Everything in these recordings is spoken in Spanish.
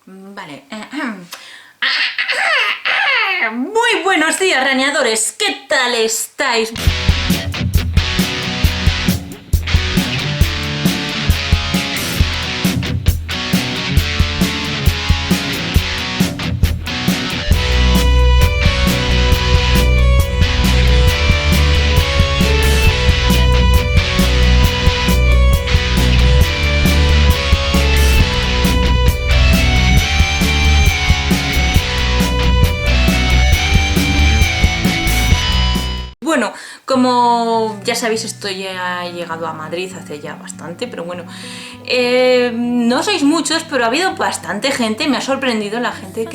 Vale. Muy buenos días, raneadores. ¿Qué tal estáis? Bueno, como ya sabéis, he llegado a Madrid hace ya bastante, pero bueno, no sois muchos, pero ha habido bastante gente, me ha sorprendido la gente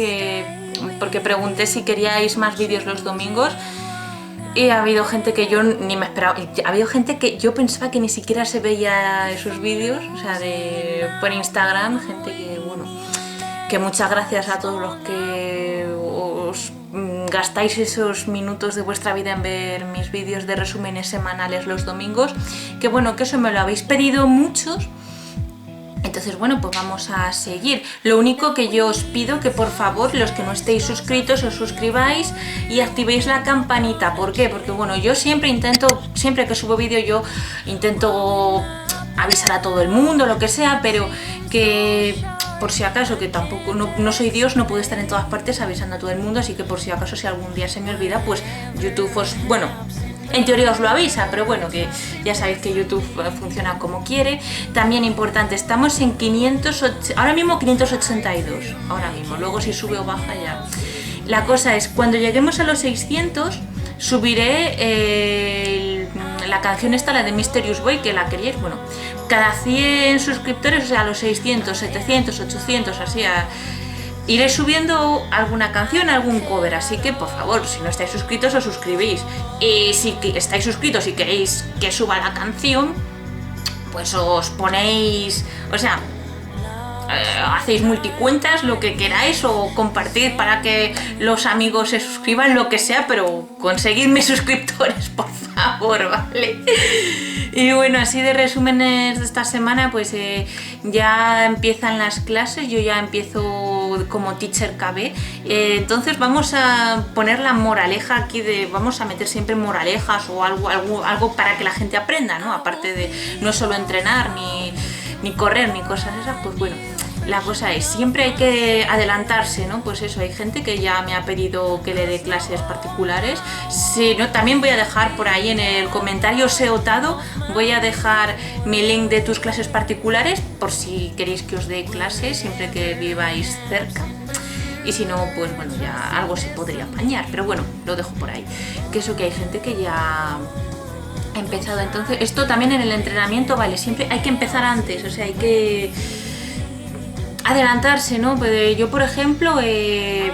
porque pregunté si queríais más vídeos los domingos, y ha habido gente que yo ni me esperaba, ha habido gente que yo pensaba que ni siquiera se veía esos vídeos, o sea, por Instagram, gente que, bueno, que muchas gracias a todos los que os gastáis esos minutos de vuestra vida en ver mis vídeos de resúmenes semanales los domingos, que bueno, que eso me lo habéis pedido muchos. Entonces bueno, pues vamos a seguir. Lo único que yo os pido que por favor, los que no estéis suscritos, os suscribáis y activéis la campanita. ¿Por qué? Porque bueno, yo siempre que subo vídeo yo intento avisar a todo el mundo, lo que sea, pero que por si acaso, que tampoco, no soy Dios, no puedo estar en todas partes avisando a todo el mundo, así que por si acaso, si algún día se me olvida, pues YouTube bueno, en teoría os lo avisa, pero bueno, que ya sabéis que YouTube funciona como quiere. También importante, estamos en ahora mismo 582, luego si sube o baja ya. La cosa es, cuando lleguemos a los 600, subiré la canción esta, la de Mysterious Boy, que la queríais, bueno, cada 100 suscriptores, o sea, a los 600, 700, 800, así, iré subiendo alguna canción, algún cover, así que por favor, si no estáis suscritos, os suscribís. Y si estáis suscritos y queréis que suba la canción, pues os ponéis, o sea, hacéis multicuentas, lo que queráis, o compartir para que los amigos se suscriban, lo que sea, pero conseguidme suscriptores, por favor, ¿vale? Y bueno, así de resúmenes de esta semana, pues ya empiezan las clases, yo ya empiezo como teacher KB, entonces vamos a poner la moraleja aquí, vamos a meter siempre moralejas o algo para que la gente aprenda, ¿no? Aparte de no solo entrenar, ni correr, ni cosas esas, pues bueno. La cosa es, siempre hay que adelantarse, ¿no? Pues eso, hay gente que ya me ha pedido que le dé clases particulares. Si no, también voy a dejar por ahí en el comentario seotado, voy a dejar mi link de tus clases particulares por si queréis que os dé clases siempre que viváis cerca. Y si no, pues bueno, ya algo se podría apañar, pero bueno, lo dejo por ahí. Que eso, que hay gente que ya ha empezado. Entonces, esto también en el entrenamiento, vale, siempre hay que empezar antes, o sea, hay que adelantarse, ¿no? Pues yo, por ejemplo,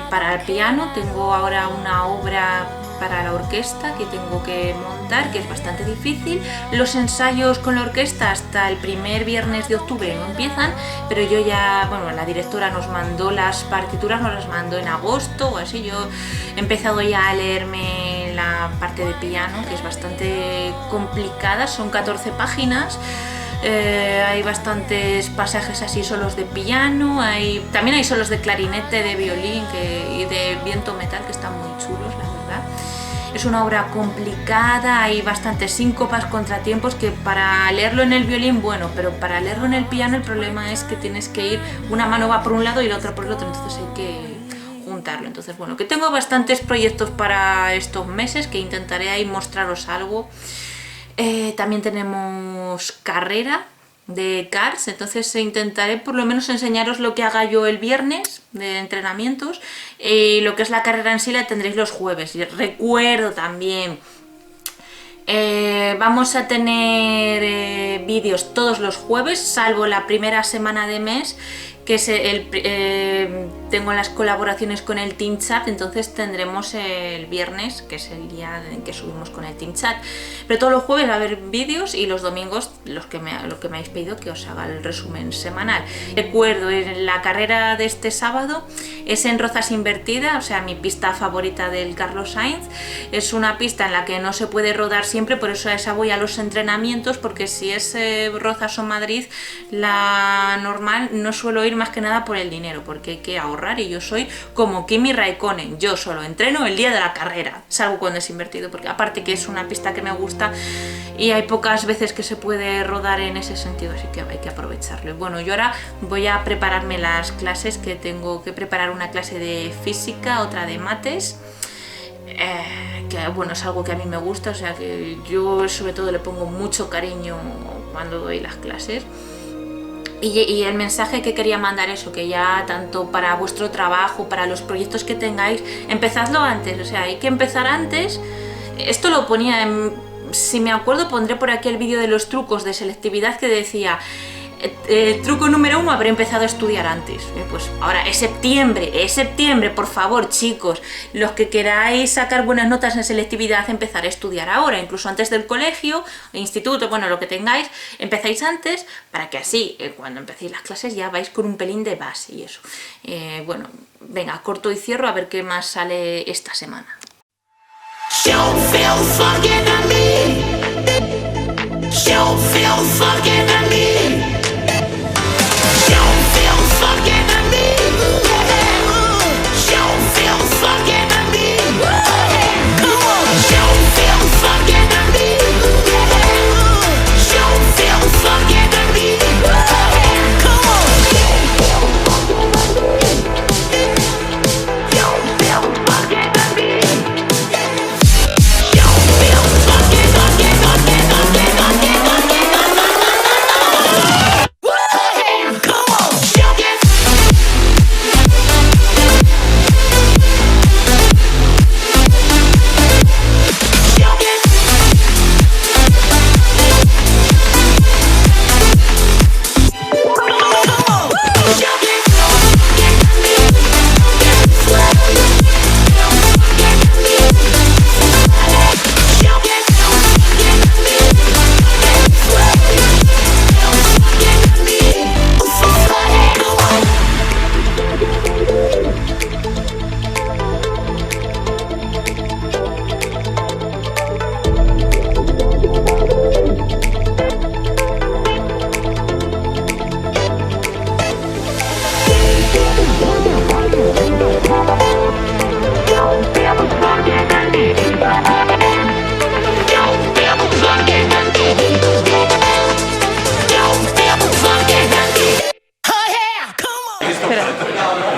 para el piano tengo ahora una obra para la orquesta que tengo que montar, que es bastante difícil. Los ensayos con la orquesta hasta el primer viernes de octubre no empiezan, pero yo ya, bueno, la directora nos mandó las partituras, nos las mandó en agosto o así. Yo he empezado ya a leerme la parte de piano, que es bastante complicada, son 14 páginas. Hay bastantes pasajes así solos de piano, también hay solos de clarinete, de violín y de viento metal, que están muy chulos, la verdad. Es una obra complicada, hay bastantes síncopas, contratiempos, que para leerlo en el violín, bueno, pero para leerlo en el piano el problema es que tienes que ir, una mano va por un lado y la otra por el otro, entonces hay que juntarlo. Entonces bueno, que tengo bastantes proyectos para estos meses, que intentaré ahí mostraros algo. También tenemos carrera de karts, entonces intentaré por lo menos enseñaros lo que haga yo el viernes de entrenamientos, y lo que es la carrera en sí la tendréis los jueves. Y recuerdo también, vamos a tener vídeos todos los jueves, salvo la primera semana de mes, que es tengo las colaboraciones con el Team Chat, entonces tendremos el viernes, que es el día en que subimos con el Team Chat. Pero todos los jueves va a haber vídeos, y los domingos lo que me habéis pedido que os haga el resumen semanal. Recuerdo, la carrera de este sábado es en Rozas Invertida, o sea, mi pista favorita del Carlos Sainz. Es una pista en la que no se puede rodar siempre, por eso a esa voy a los entrenamientos, porque si es Rozas o Madrid, la normal no suelo ir más que nada por el dinero, porque hay que ahorrar y yo soy como Kimi Raikkonen, yo solo entreno el día de la carrera, salvo cuando es invertido, porque aparte que es una pista que me gusta y hay pocas veces que se puede rodar en ese sentido, así que hay que aprovecharlo. Bueno, yo ahora voy a prepararme las clases, que tengo que preparar una clase de física, otra de mates, que bueno, es algo que a mí me gusta, o sea que yo sobre todo le pongo mucho cariño cuando doy las clases. Y el mensaje que quería mandar, eso, que ya tanto para vuestro trabajo, para los proyectos que tengáis, empezadlo antes, o sea, hay que empezar antes. Esto lo ponía en, si me acuerdo pondré por aquí el vídeo de los trucos de selectividad que decía, truco número 1, haber empezado a estudiar antes. Pues ahora es septiembre, por favor chicos, los que queráis sacar buenas notas en selectividad, empezar a estudiar ahora, incluso antes del colegio, instituto, bueno, lo que tengáis, empezáis antes, para que así, cuando empecéis las clases ya vais con un pelín de base y eso. Bueno, venga, corto y cierro a ver qué más sale esta semana.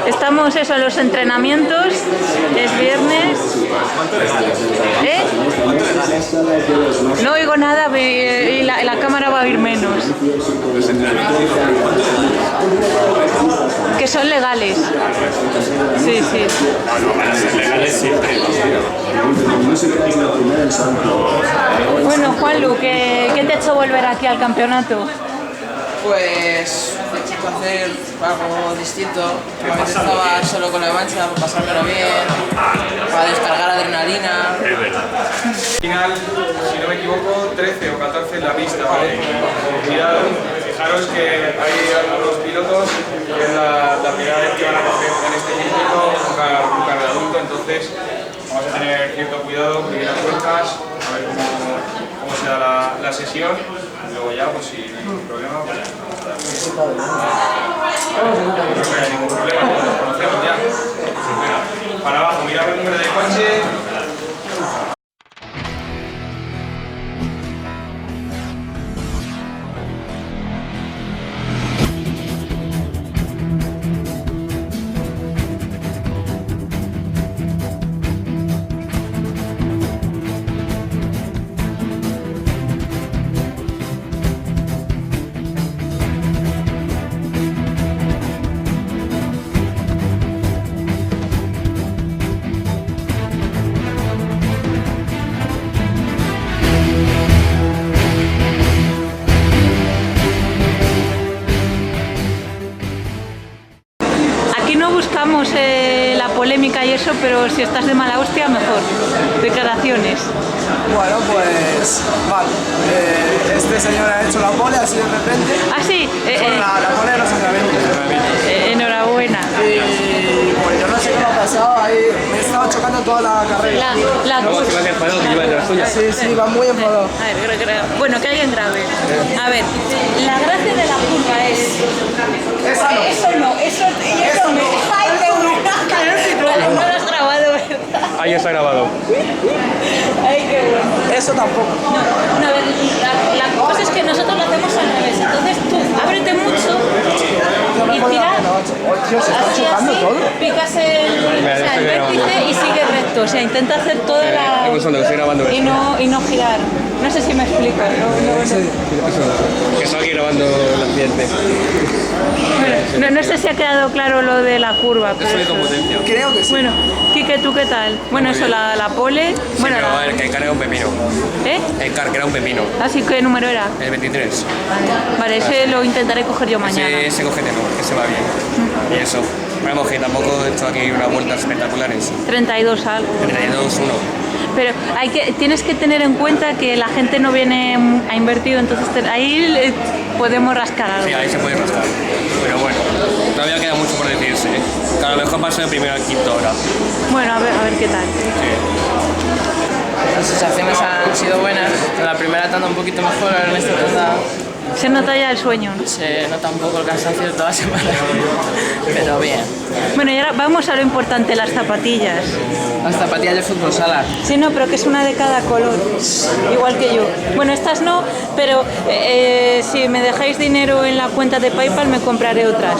Estamos eso, en los entrenamientos, es viernes. No oigo nada y la cámara va a oír menos. Que son legales. Sí, sí. Bueno, Juanlu, ¿qué te ha hecho volver aquí al campeonato? Pues hacer algo distinto. A veces estaba solo con la mancha, para pasármelo bien, para descargar adrenalina. Final, si no me equivoco, 13 o 14 en la pista, ¿vale? Cuidado, fijaros que hay algunos pilotos que es la primera vez que van a coger en este circuito un carro de adulto, entonces vamos a tener cierto cuidado, primeras vueltas, a ver cómo se da la sesión, y luego ya, pues si no hay ningún problema, pues no hay ningún problema, nos conocemos ya. Venga, para abajo, mirad el número de coche. La polémica y eso, pero si estás de mala hostia, mejor. Declaraciones. Bueno, pues vale. Este señor ha hecho la pole así de repente. Ah, sí. La pole de los entrenamientos. Enhorabuena. Y pues yo no sé qué me ha pasado, ahí me estaba chocando toda enfadado la carrera. La No, que va a ser enfadado que lleva de las tuyas. Sí, va muy enfadado. A ver, bueno, que alguien grabe. A ver, la gracia de la curva es... Eso no. ¡Ay, qué bueno! No lo has grabado, ¿verdad? Ahí está grabado. ¡Ay, qué bueno! Eso tampoco. No, a ver, la cosa es que nosotros lo hacemos al revés. Entonces tú ábrete mucho y tira Tío, se está así, chocando todo. picas el vértice y sigue recto. O sea, intenta hacer toda la... Es un sondo que estoy grabando y no girar. No sé si me explico. Que estoy aquí grabando el accidente. Bueno, no sé si ha quedado claro lo de la curva. Eso de competencia. Creo que sí. Bueno, Quique, ¿tú qué tal? Bueno, eso, la pole... Sí, Bueno, pero el car era un pepino. ¿Eh? El car que era un pepino. Así, ¿qué número era? El 23. Vale, ese lo intentaré coger yo mañana. Ese cogete no, que se va bien. Y eso. Pero vamos, que tampoco he hecho aquí unas vueltas espectaculares. 32 algo. 32-1. Pero tienes que tener en cuenta que la gente no viene a invertido, entonces ahí podemos rascar algo. Sí, ahí se puede rascar. Pero bueno, todavía queda mucho por decirse. ¿Eh? Que a lo mejor paso de primero al quinto ahora. Bueno, a ver qué tal. Sí. Las sensaciones han sido buenas. En la primera tanda un poquito mejor, en esta tanda Se nota ya el sueño, ¿no? se nota un poco el cansancio de toda la semana. Pero bien. Bueno, y ahora vamos a lo importante, las zapatillas. Las zapatillas de fútbol sala. Sí, no, pero que es una de cada color, igual que yo. Bueno, estas no, pero si me dejáis dinero en la cuenta de PayPal me compraré otras.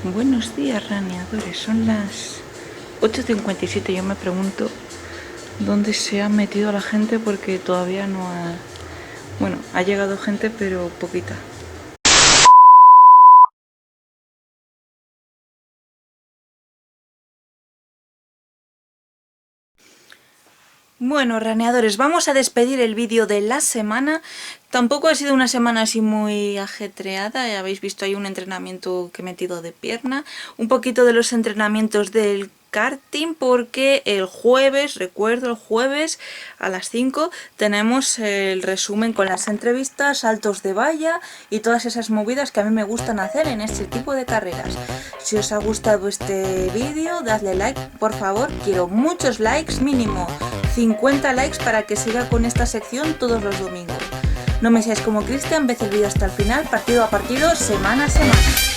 Buenos días, raneadores. Son las 8:57. Yo me pregunto dónde se ha metido la gente porque todavía no ha... Bueno, ha llegado gente, pero poquita. Bueno, raneadores, vamos a despedir el vídeo de la semana. Tampoco ha sido una semana así muy ajetreada, ya habéis visto ahí un entrenamiento que he metido de pierna, un poquito de los entrenamientos del karting, porque el jueves, recuerdo, el jueves a las 5 tenemos el resumen con las entrevistas, saltos de valla y todas esas movidas que a mí me gustan hacer en este tipo de carreras. Si os ha gustado este vídeo, dadle like, por favor, quiero muchos likes, mínimo 50 likes para que siga con esta sección todos los domingos. No me seáis como Cristian, ved el vídeo hasta el final, partido a partido, semana a semana.